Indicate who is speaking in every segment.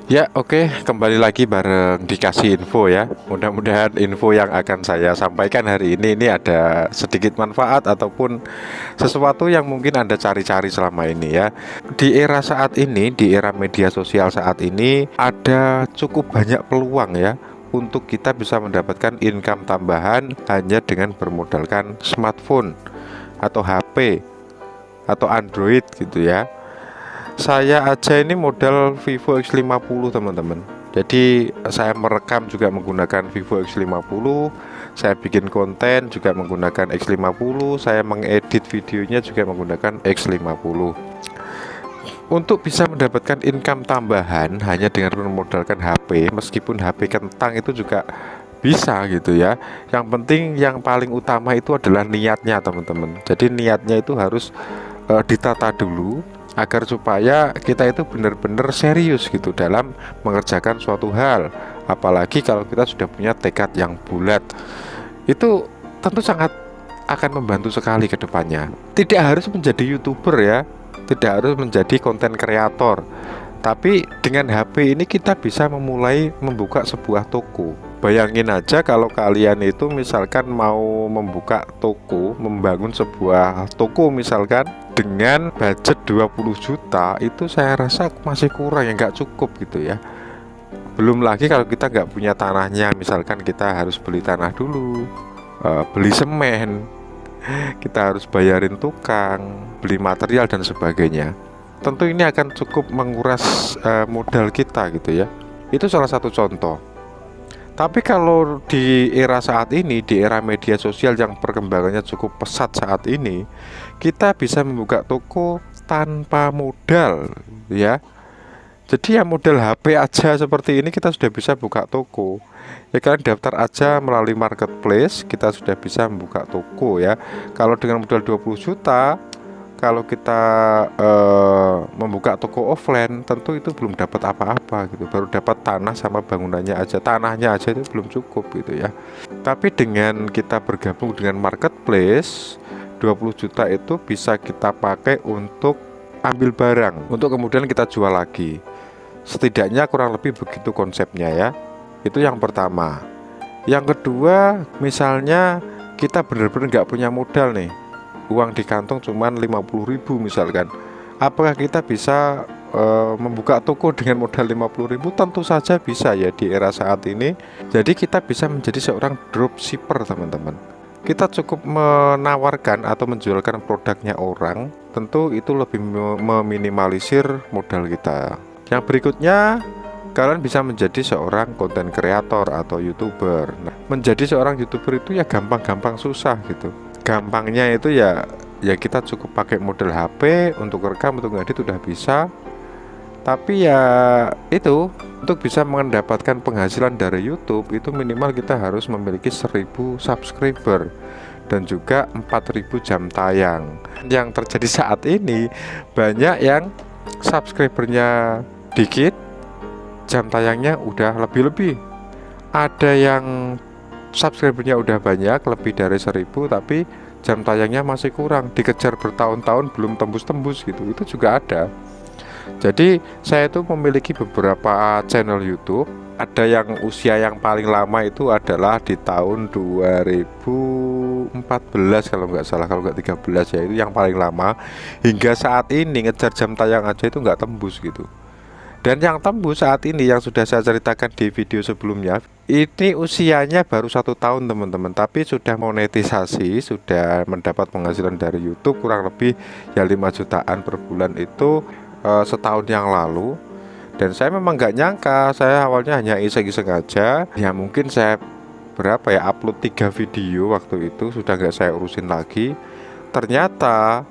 Speaker 1: Ya, oke, kembali lagi bareng dikasih info ya. Mudah-mudahan info yang akan saya sampaikan hari ini ada sedikit manfaat ataupun sesuatu yang mungkin Anda cari-cari selama ini ya. Di era saat ini, di era media sosial saat ini, ada cukup banyak peluang ya untuk kita bisa mendapatkan income tambahan hanya dengan bermodalkan smartphone atau HP atau Android gitu ya. Saya aja ini modal Vivo X50 teman-teman. Jadi saya merekam juga menggunakan Vivo X50. Saya bikin konten juga menggunakan X50. Saya mengedit videonya juga menggunakan X50. Untuk bisa mendapatkan income tambahan hanya dengan memodalkan HP, meskipun HP kentang itu juga bisa gitu ya. Yang penting yang paling utama itu adalah niatnya teman-teman. Jadi niatnya itu harus ditata dulu agar supaya kita itu benar-benar serius gitu dalam mengerjakan suatu hal. Apalagi kalau kita sudah punya tekad yang bulat, itu tentu sangat akan membantu sekali ke depannya. Tidak harus menjadi YouTuber ya, tidak harus menjadi konten kreator. Tapi dengan HP ini kita bisa memulai membuka sebuah toko. Bayangin aja kalau kalian itu misalkan mau membuka toko, membangun sebuah toko misalkan dengan budget 20 juta, itu saya rasa masih kurang ya, nggak cukup gitu ya. Belum lagi kalau kita nggak punya tanahnya, misalkan kita harus beli tanah dulu, beli semen, kita harus bayarin tukang, beli material dan sebagainya. Tentu ini akan cukup menguras modal kita gitu ya. Itu salah satu contoh. Tapi kalau di era saat ini, di era media sosial yang perkembangannya cukup pesat saat ini, kita bisa membuka toko tanpa modal ya. Jadi ya modal HP aja seperti ini kita sudah bisa buka toko. Ya kan, daftar aja melalui marketplace, kita sudah bisa membuka toko ya. Kalau dengan modal 20 juta, kalau kita membuka toko offline, tentu itu belum dapat apa-apa gitu. Baru dapat tanah sama bangunannya aja, tanahnya aja itu belum cukup gitu ya. Tapi dengan kita bergabung dengan marketplace, 20 juta itu bisa kita pakai untuk ambil barang, untuk kemudian kita jual lagi. Setidaknya kurang lebih begitu konsepnya ya. Itu yang pertama. Yang kedua, misalnya kita benar-benar nggak punya modal nih, uang di kantong cuman 50.000 misalkan. Apakah kita bisa membuka toko dengan modal 50.000? Tentu saja bisa ya di era saat ini. Jadi kita bisa menjadi seorang dropshipper teman-teman. Kita cukup menawarkan atau menjualkan produknya orang, tentu itu lebih meminimalisir modal kita. Yang berikutnya, kalian bisa menjadi seorang konten kreator atau YouTuber. Nah, menjadi seorang YouTuber itu ya gampang-gampang susah gitu. Gampangnya itu ya kita cukup pakai model HP untuk rekam, untuk ngedit udah bisa. Tapi ya itu, untuk bisa mendapatkan penghasilan dari YouTube itu minimal kita harus memiliki 1000 subscriber dan juga 4000 jam tayang. Yang terjadi saat ini, banyak yang subscribernya dikit, jam tayangnya udah lebih-lebih. Ada yang subscribernya udah banyak, lebih dari 1000, tapi jam tayangnya masih kurang, dikejar bertahun-tahun belum tembus-tembus gitu. Itu juga ada. Jadi saya itu memiliki beberapa channel YouTube. Ada yang usia yang paling lama itu adalah di tahun 2014 kalau nggak salah, kalau nggak 13 ya, itu yang paling lama. Hingga saat ini ngejar jam tayang aja itu nggak tembus gitu. Dan yang tembus saat ini yang sudah saya ceritakan di video sebelumnya, ini usianya baru 1 tahun teman-teman, tapi sudah monetisasi, sudah mendapat penghasilan dari YouTube kurang lebih ya 5 jutaan per bulan itu setahun yang lalu. Dan saya memang nggak nyangka, saya awalnya hanya iseng-iseng aja. Ya mungkin saya upload 3 video waktu itu, sudah nggak saya urusin lagi. Ternyata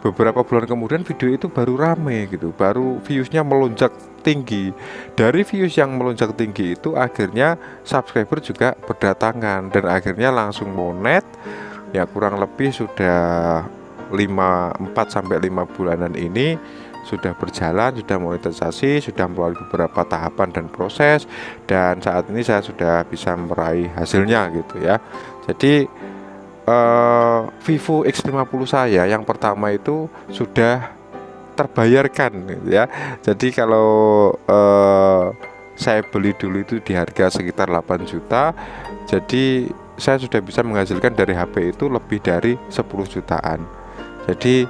Speaker 1: beberapa bulan kemudian video itu baru rame gitu, baru viewsnya melonjak tinggi. Dari views yang melonjak tinggi itu akhirnya subscriber juga berdatangan dan akhirnya langsung monet. Ya kurang lebih sudah 4 sampai 5 bulanan ini sudah berjalan, sudah monetisasi, sudah melalui beberapa tahapan dan proses, dan saat ini saya sudah bisa meraih hasilnya gitu ya. Jadi Vivo X50 saya yang pertama itu sudah terbayarkan gitu ya. Jadi kalau saya beli dulu itu di harga sekitar 8 juta. Jadi saya sudah bisa menghasilkan dari HP itu lebih dari 10 jutaan. Jadi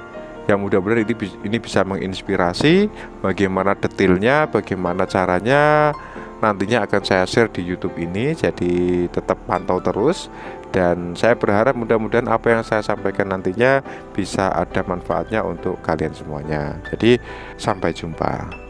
Speaker 1: yang mudah-mudahan ini bisa menginspirasi bagaimana detailnya, bagaimana caranya, nantinya akan saya share di YouTube ini. Jadi tetap pantau terus, dan saya berharap mudah-mudahan apa yang saya sampaikan nantinya bisa ada manfaatnya untuk kalian semuanya. Jadi sampai jumpa.